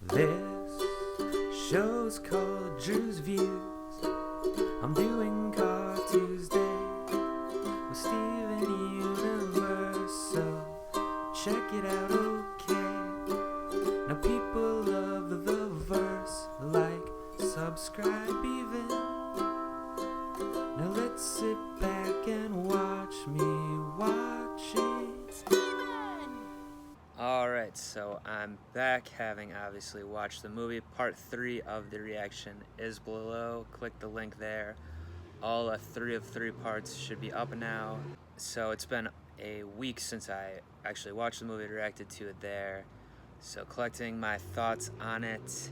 This show's called Drewz Viewz. I'm doing Car Tuesday with Steven Universe, so check it out, okay? Now people love the verse, like, subscribe even. Now let's sit back and watch me watch it. Steven! Alright, so I'm back, having obviously watched the movie. Part 3 of the reaction is below. Click the link there. All 3 of 3 parts should be up now. So it's been a week since I actually watched the movie and reacted to it there. So collecting my thoughts on it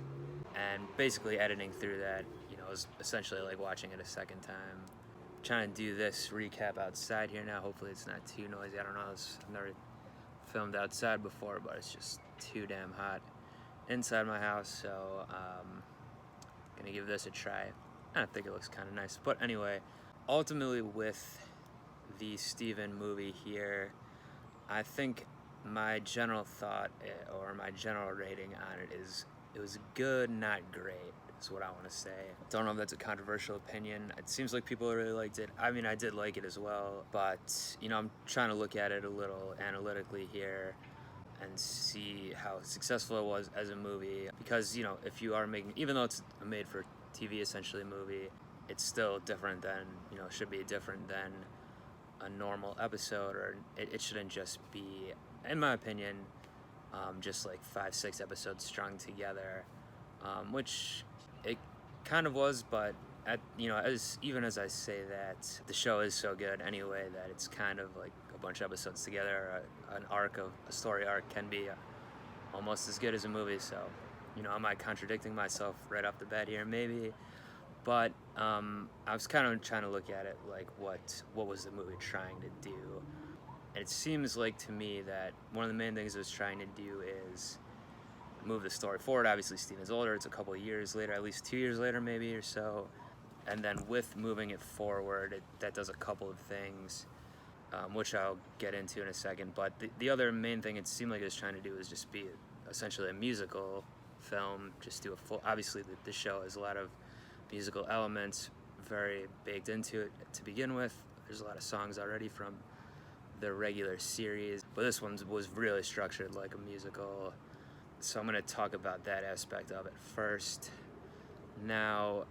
and basically editing through that, you know, is essentially like watching it a second time. Trying to do this recap outside here now. Hopefully it's not too noisy. I don't know. I've never filmed outside before, but it's just too damn hot inside my house, so gonna give this a try. I think it looks kind of nice, but anyway, ultimately with the Steven movie here, I think my general thought or my general rating on it is it was good, not great, is what I want to say. Don't know if that's a controversial opinion. It seems like people really liked it. I mean, I did like it as well, but you know, I'm trying to look at it a little analytically here and see how successful it was as a movie, because you know, if you are making, even though it's a made for TV essentially movie, it's still different than, you know, should be different than a normal episode, or it shouldn't just be, in my opinion, just like 5-6 episodes strung together, which it kind of was, but you know, even as I say that, the show is so good anyway that it's kind of like a bunch of episodes together. A story arc can be almost as good as a movie. So, you know, am I contradicting myself right off the bat here? Maybe, but I was kind of trying to look at it like what was the movie trying to do. And it seems like to me that one of the main things it was trying to do is move the story forward. Obviously, Steven's older. It's a couple of years later, at least 2 years later maybe or so. And then with moving it forward, that does a couple of things, which I'll get into in a second. But the other main thing it seemed like it was trying to do is just be essentially a musical film. Just do a full, obviously the show has a lot of musical elements very baked into it to begin with. There's a lot of songs already from the regular series, but this one was really structured like a musical. So I'm going to talk about that aspect of it first. Now,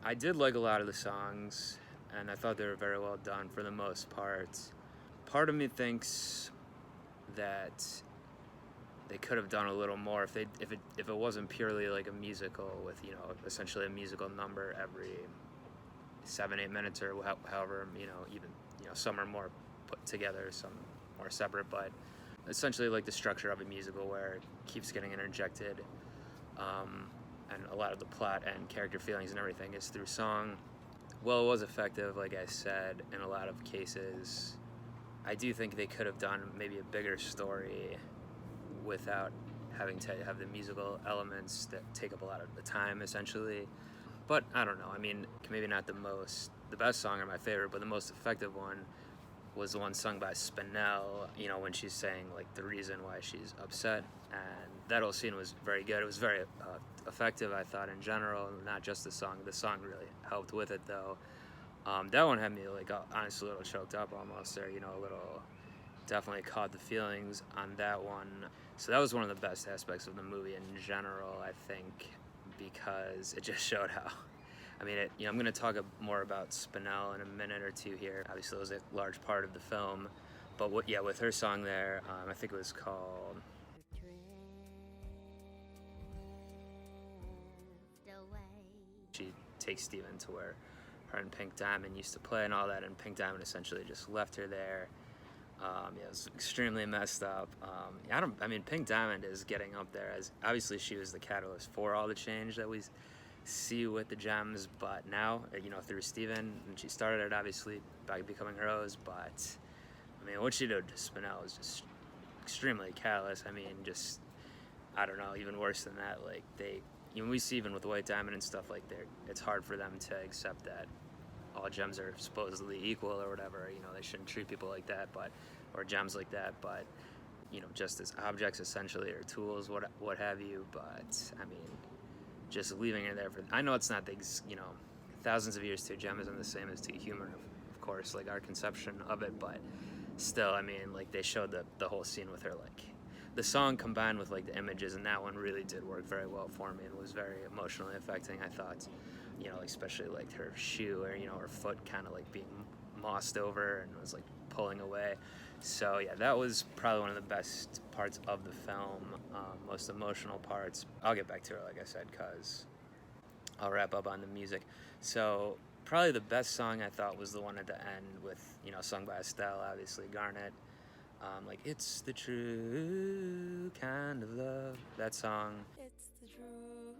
I did like a lot of the songs, and I thought they were very well done for the most part. Part of me thinks that they could have done a little more if it wasn't purely like a musical with, you know, essentially a musical number every 7-8 minutes or however, you know, even, you know, some are more put together, some more separate, but essentially like the structure of a musical where it keeps getting interjected, and a lot of the plot and character feelings and everything is through song. Well, it was effective, like I said, in a lot of cases. I do think they could have done maybe a bigger story without having to have the musical elements that take up a lot of the time, essentially. But I don't know, I mean, maybe not the best song or my favorite, but the most effective one was the one sung by Spinell, you know, when she's saying like the reason why she's upset, and that whole scene was very good. It was very effective, I thought, in general, not just the song. The song really helped with it, though. That one had me like honestly a little choked up almost, or, you know, a little, definitely caught the feelings on that one. So that was one of the best aspects of the movie in general, I think, because it just showed how, I mean, you know, I'm going to talk more about Spinell in a minute or two here. Obviously, it was a large part of the film. But with her song there, I think it was called She Takes Steven to where her and Pink Diamond used to play and all that, and Pink Diamond essentially just left her there. Yeah, it was extremely messed up. I mean, Pink Diamond is getting up there, as obviously she was the catalyst for all the change that we see with the gems, but now, you know, through Steven, and she started it obviously by becoming Rose, but I mean, what she did to Spinell was just extremely callous. I mean, just, I don't know, even worse than that, like you know, we see even with White Diamond and stuff, like it's hard for them to accept that all gems are supposedly equal or whatever, you know, they shouldn't treat people like that, or gems like that, but you know, just as objects essentially, or tools, what have you. But I mean, just leaving it there for, I know it's not the, you know, thousands of years to a gem isn't the same as to a human, of course, like our conception of it, but still, I mean, like they showed the whole scene with her, like the song combined with like the images, and that one really did work very well for me and was very emotionally affecting, I thought. You know, especially like her shoe, or you know, her foot kind of like being mossed over and was like pulling away. So yeah, that was probably one of the best parts of the film, most emotional parts. I'll get back to it, like I said, because I'll wrap up on the music. So probably the best song I thought was the one at the end with, you know, sung by Estelle, obviously, Garnet. Like, it's the true kind of love, that song. It's the true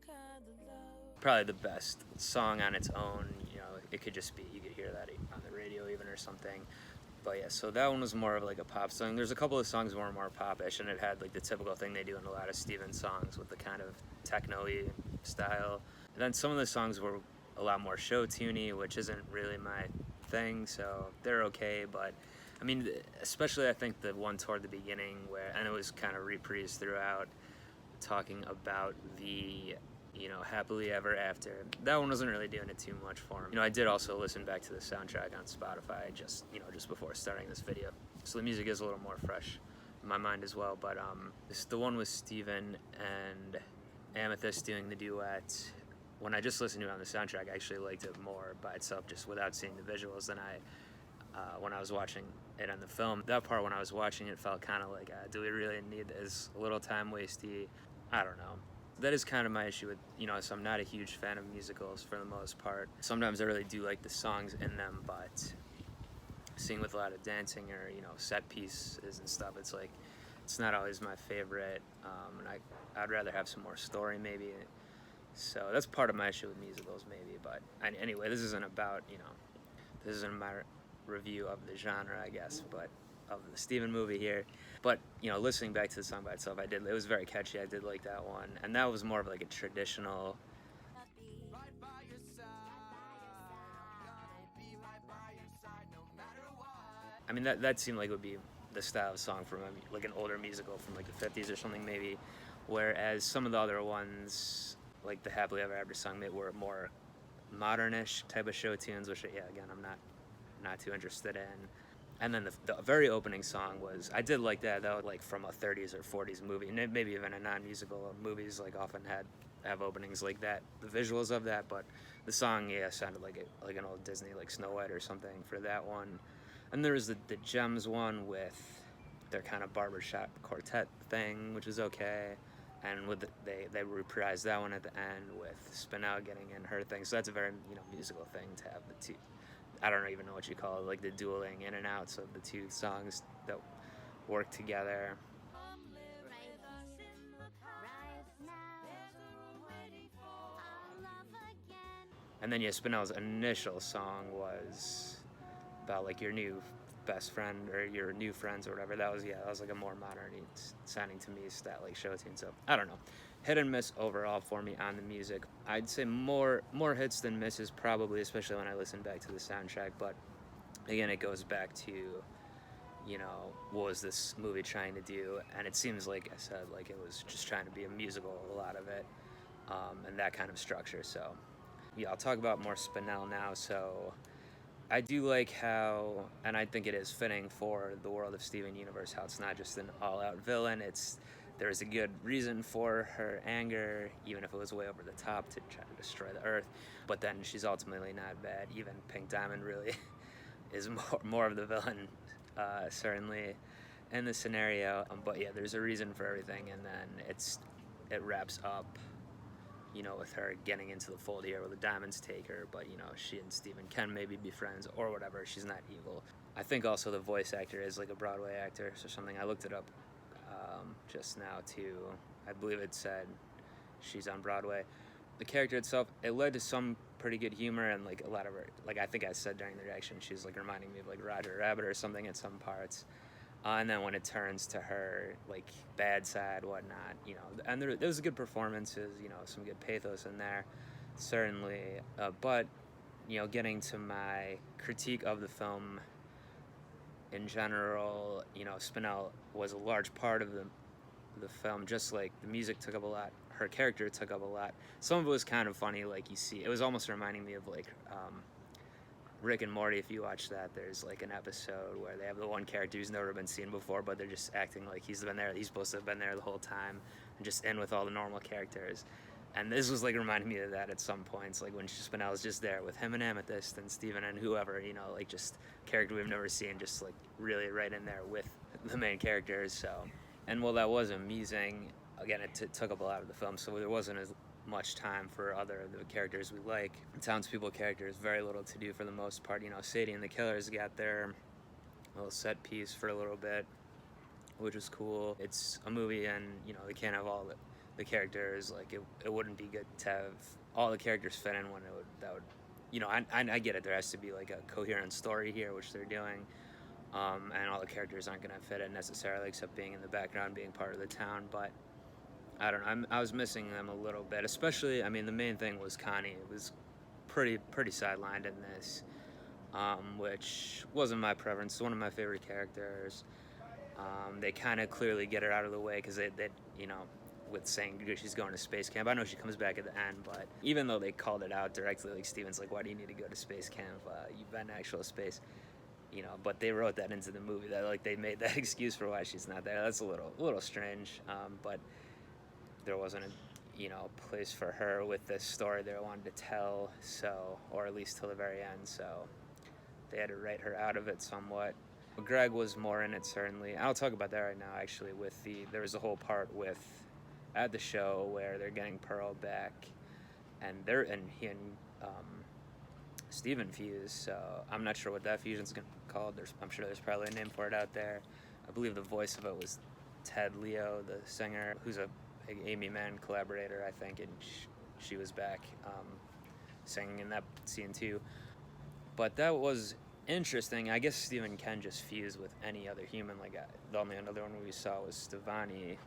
kind of love. Probably the best song on its own, you know, it could just be, you could hear that on the radio even or something. But yeah, so that one was more of like a pop song. There's a couple of songs that were more popish, and it had like the typical thing they do in a lot of Steven songs with the kind of techno-y style. And then some of the songs were a lot more show-tuney, which isn't really my thing, so they're okay. But I mean, especially I think the one toward the beginning where, and it was kind of reprised throughout, talking about the, you know, happily ever after. That one wasn't really doing it too much for me. You know, I did also listen back to the soundtrack on Spotify just, you know, just before starting this video. So the music is a little more fresh in my mind as well. But this, the one with Steven and Amethyst doing the duet, when I just listened to it on the soundtrack, I actually liked it more by itself, just without seeing the visuals, than when I was watching it on the film. That part, when I was watching it, felt kind of like, do we really need this? A little time wasty. I don't know. That is kind of my issue with, you know, so I'm not a huge fan of musicals for the most part. Sometimes I really do like the songs in them, but seeing with a lot of dancing or, you know, set pieces and stuff, it's like, it's not always my favorite, and I'd rather have some more story maybe. So that's part of my issue with musicals maybe. But anyway, this isn't about, you know, this isn't my review of the genre, I guess, but of the Steven movie here. But, you know, listening back to the song by itself, it was very catchy. I did like that one, and that was more of like a traditional, I mean, that seemed like it would be the style of song from like an older musical from like the 50s or something maybe, whereas some of the other ones, like the Happily Ever After song, they were more modernish type of show tunes, which, yeah, again, I'm not too interested in. And then the very opening song was, I did like that. That was like from a 30s or 40s movie, and maybe even a non-musical. Movies like often have openings like that, the visuals of that. But the song, yeah, sounded like an old Disney, like Snow White or something for that one. And there was the Gems one with their kind of barbershop quartet thing, which is okay. And with they reprised that one at the end with Spinell getting in her thing. So that's a very, you know, musical thing to have the two. I don't even know what you call it, like the dueling in and outs of the two songs that work together. And then, yeah, Spinell's initial song was about like your new best friend or your new friends or whatever. That was like a more modern sounding to me style, like show tune. So I don't know, hit and miss overall for me on the music. I'd say more hits than misses probably, especially when I listen back to the soundtrack. But again, it goes back to, you know, what was this movie trying to do? And it seems like I said, like it was just trying to be a musical, a lot of it, and that kind of structure. So yeah, I'll talk about more Spinell now. So I do like how, and I think it is fitting for the world of Steven Universe, how it's not just an all-out villain. There's a good reason for her anger, even if it was way over the top to try to destroy the Earth. But then she's ultimately not bad. Even Pink Diamond really is more of the villain, certainly in the scenario. But yeah, there's a reason for everything, and then it wraps up, you know, with her getting into the fold here where the diamonds take her, but, you know, she and Steven can maybe be friends or whatever. She's not evil. I think also the voice actor is like a Broadway actor or something. I looked it up just now too. I believe it said she's on Broadway. The character itself, it led to some pretty good humor, and like a lot of her, like I think I said during the reaction, she's like reminding me of like Roger Rabbit or something at some parts. And then when it turns to her, like, bad side, whatnot, you know, and there was good performances, you know, some good pathos in there, certainly. But, you know, getting to my critique of the film, in general, Spinell was a large part of the film. Just like the music took up a lot, her character took up a lot. Some of it was kind of funny, like you see, it was almost reminding me of like Rick and Morty. If you watch that, there's like an episode where they have the one character who's never been seen before, but they're just acting like he's been there. He's supposed to have been there the whole time, and just in with all the normal characters. And this was like reminding me of that at some points, like when Spinell was just there with him and Amethyst and Steven and whoever, like just character we've never seen, just like really right in there with the main characters. So, and while that was amusing, again, it took up a lot of the film, so there wasn't as much time for other of the characters we like. The townspeople characters, very little to do for the most part. Sadie and the Killers got their little set piece for a little bit, which was cool. It's a movie, and they can't have all the characters. Like it wouldn't be good to have all the characters fit in when I get it. There has to be like a coherent story here, which they're doing. And all the characters aren't going to fit in necessarily, except being in the background, being part of the town. But I don't know. I was missing them a little bit, especially. I mean, the main thing was Connie. It was pretty sidelined in this, which wasn't my preference. It's one of my favorite characters. They kind of clearly get her out of the way because they with saying she's going to space camp. I know she comes back at the end, but even though they called it out directly, like Steven's like, "Why do you need to go to space camp? You've been to actual space." But they wrote that into the movie, that like they made that excuse for why she's not there. That's a little strange, but there wasn't a place for her with this story they wanted to tell, so, or at least till the very end, so they had to write her out of it somewhat. Greg was more in it, certainly. I'll talk about that right now, actually. There was a whole part at the show where they're getting Pearl back, and he and Steven fuse, so I'm not sure what that fusion's called. I'm sure there's probably a name for it out there. I believe the voice of it was Ted Leo, the singer, who's a Amy Mann collaborator, I think, and she was back singing in that scene too. But that was interesting. I guess Steven can just fuse with any other human. Like the only other one we saw was Stevani.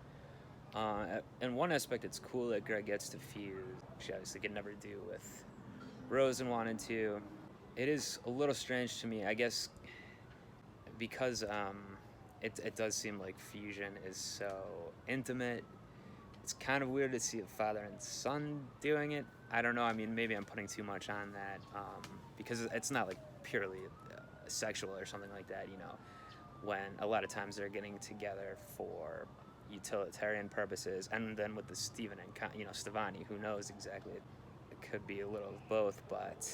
In one aspect, it's cool that Greg gets to fuse, which obviously could never do with Rose and wanted to. It is a little strange to me, I guess, because it does seem like fusion is so intimate. It's kind of weird to see a father and son doing it. I don't know. I mean, maybe I'm putting too much on that because it's not like purely sexual or something like that. When a lot of times they're getting together for utilitarian purposes, and then with the Steven and Stevani, who knows exactly? It could be a little of both, but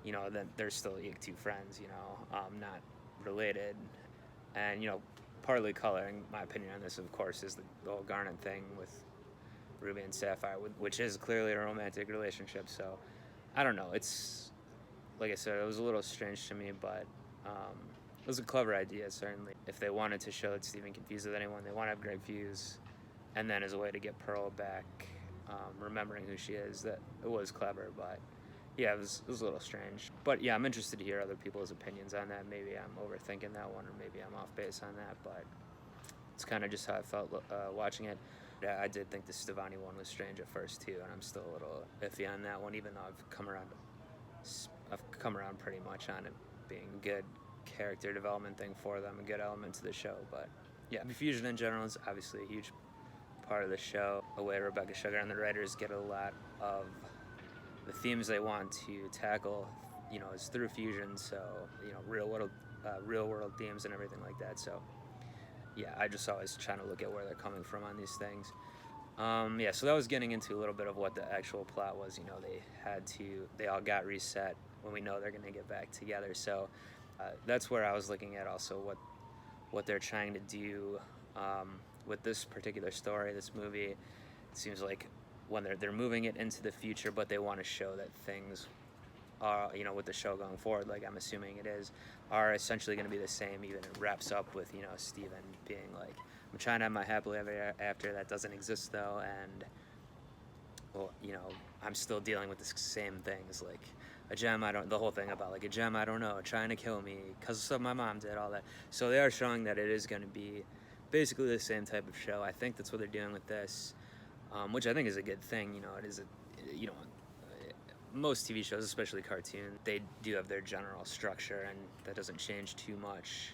then they're still two friends, not related, and partly coloring my opinion on this, of course, is the whole Garnet thing with Ruby and Sapphire, which is clearly a romantic relationship. So I don't know. It's like I said, it was a little strange to me, but it was a clever idea, certainly. If they wanted to show that Steven confused with anyone, they want to have Greg fuse, and then as a way to get Pearl back, remembering who she is, that it was clever, but yeah, it was a little strange. But yeah, I'm interested to hear other people's opinions on that. Maybe I'm overthinking that one, or maybe I'm off base on that, but it's kind of just how I felt watching it. Yeah, I did think the Stevani one was strange at first too, and I'm still a little iffy on that one, even though I've come around pretty much on it being a good character development thing for them, a good element to the show. But yeah, fusion in general is obviously a huge part of the show. The way Rebecca Sugar and the writers get a lot of the themes they want to tackle, is through fusion. So real world themes and everything like that. So yeah, I just always trying to look at where they're coming from on these things. Yeah, so that was getting into a little bit of what the actual plot was. They all got reset when we know they're going to get back together. So that's where I was looking at also what they're trying to do with this particular story, this movie. It seems like when they're moving it into the future, but they want to show that things are, with the show going forward, like I'm assuming it is, are essentially going to be the same. Even it wraps up with Steven being like, I'm trying to have my happily ever after, that doesn't exist though, and well, I'm still dealing with the same things, like a gem the whole thing about like a gem I don't know trying to kill me because of my mom did all that. So they are showing that it is going to be basically the same type of show. I think that's what they're doing with this, which I think is a good thing. It is most TV shows, especially cartoon, they do have their general structure, and that doesn't change too much.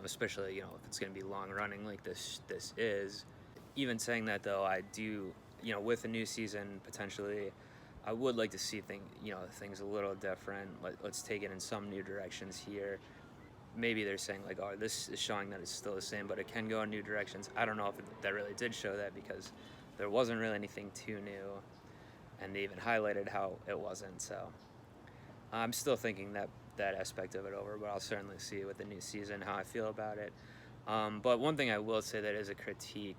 especially if it's going to be long running like this is. Even saying that though, I do with a new season potentially, I would like to see things a little different. Let's take it in some new directions here. Maybe they're saying like, oh, this is showing that it's still the same, but it can go in new directions. I don't know if that really did show that, because there wasn't really anything too new, and they even highlighted how it wasn't. So I'm still thinking that aspect of it over, but I'll certainly see with the new season how I feel about it. But one thing I will say that is a critique,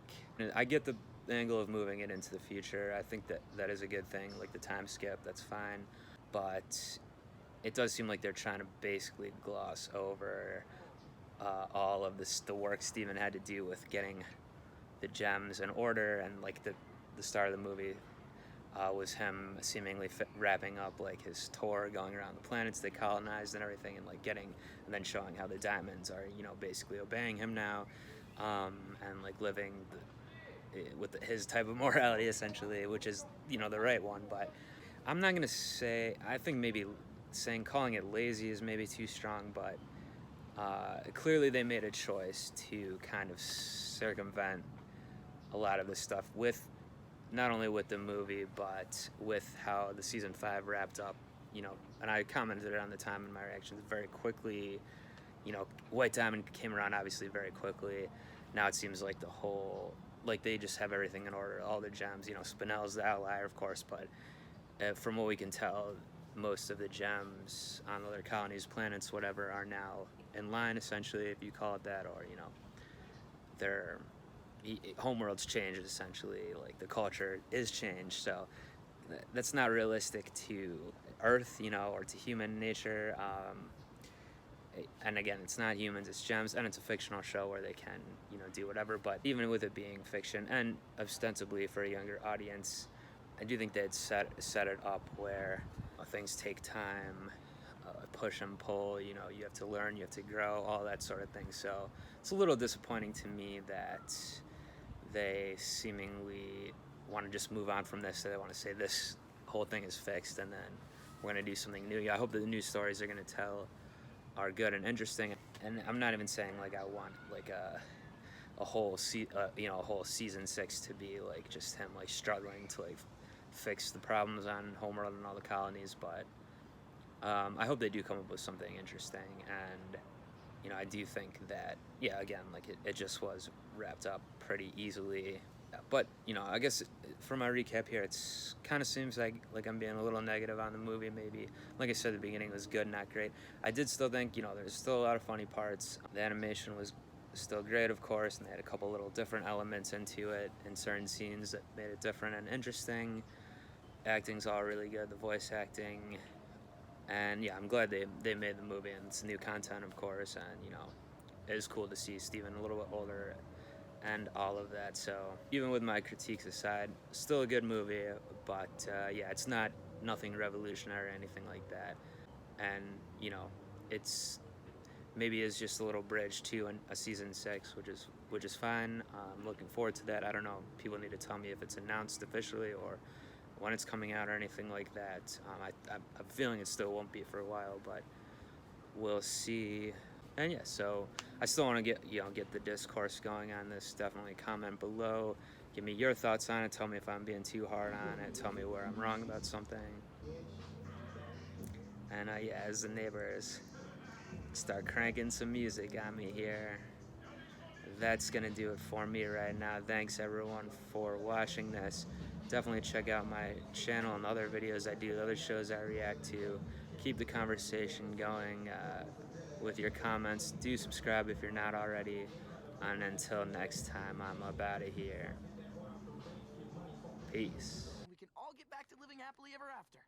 I get the angle of moving it into the future. I think that is a good thing, like the time skip, that's fine. But it does seem like they're trying to basically gloss over all of the work Steven had to do with getting the gems in order, and like the start of the movie was him seemingly wrapping up like his tour, going around the planets they colonized and everything, and like and then showing how the diamonds are basically obeying him now, and like living with his type of morality essentially, which is the right one. But I'm not gonna say, I think maybe calling it lazy is maybe too strong, but clearly they made a choice to kind of circumvent a lot of this stuff with not only with the movie, but with how the season 5 wrapped up. And I commented on the time in my reactions very quickly. White Diamond came around obviously very quickly. Now it seems like they just have everything in order, all the gems. Spinell's the outlier, of course, but from what we can tell, most of the gems on other colonies, planets, whatever, are now in line, essentially, if you call it that, or their homeworld's changed, essentially, like the culture is changed. So that's not realistic to Earth, or to human nature. And again, it's not humans, it's gems, and it's a fictional show where they can do whatever. But even with it being fiction and ostensibly for a younger audience, I do think they'd set it up where things take time, push and pull, you have to learn, you have to grow, all that sort of thing. So it's a little disappointing to me that they seemingly want to just move on from this. They want to say this whole thing is fixed and then we're going to do something new. I hope that the new stories they're going to tell are good and interesting. And I'm not even saying like I want like a whole season 6 to be like just him like struggling to like fix the problems on Homeworld and all the colonies, but I hope they do come up with something interesting. And I do think that, again, like it just was wrapped up pretty easily. But I guess for my recap here, it's kind of seems like I'm being a little negative on the movie. Maybe, like I said, the beginning was good, not great. I did still think there's still a lot of funny parts. The animation was still great, of course, and they had a couple little different elements into it in certain scenes that made it different and interesting. Acting's all really good, the voice acting, and I'm glad they made the movie, and it's new content, of course, and it is cool to see Steven a little bit older and all of that. So even with my critiques aside, still a good movie, but it's nothing revolutionary or anything like that. And it's maybe is just a little bridge to a season 6, which is fine. I'm looking forward to that. I don't know, people need to tell me if it's announced officially or when it's coming out or anything like that. I'm feeling it still won't be for a while, but we'll see. And so I still want to get the discourse going on this. Definitely comment below, give me your thoughts on it, tell me if I'm being too hard on it, tell me where I'm wrong about something. And as the neighbors start cranking some music on me here, that's gonna do it for me right now. Thanks everyone for watching this. Definitely check out my channel and other videos I do, other shows I react to. Keep the conversation going with your comments. Do subscribe if you're not already. And until next time, I'm up out of here. Peace. We can all get back to living happily ever after.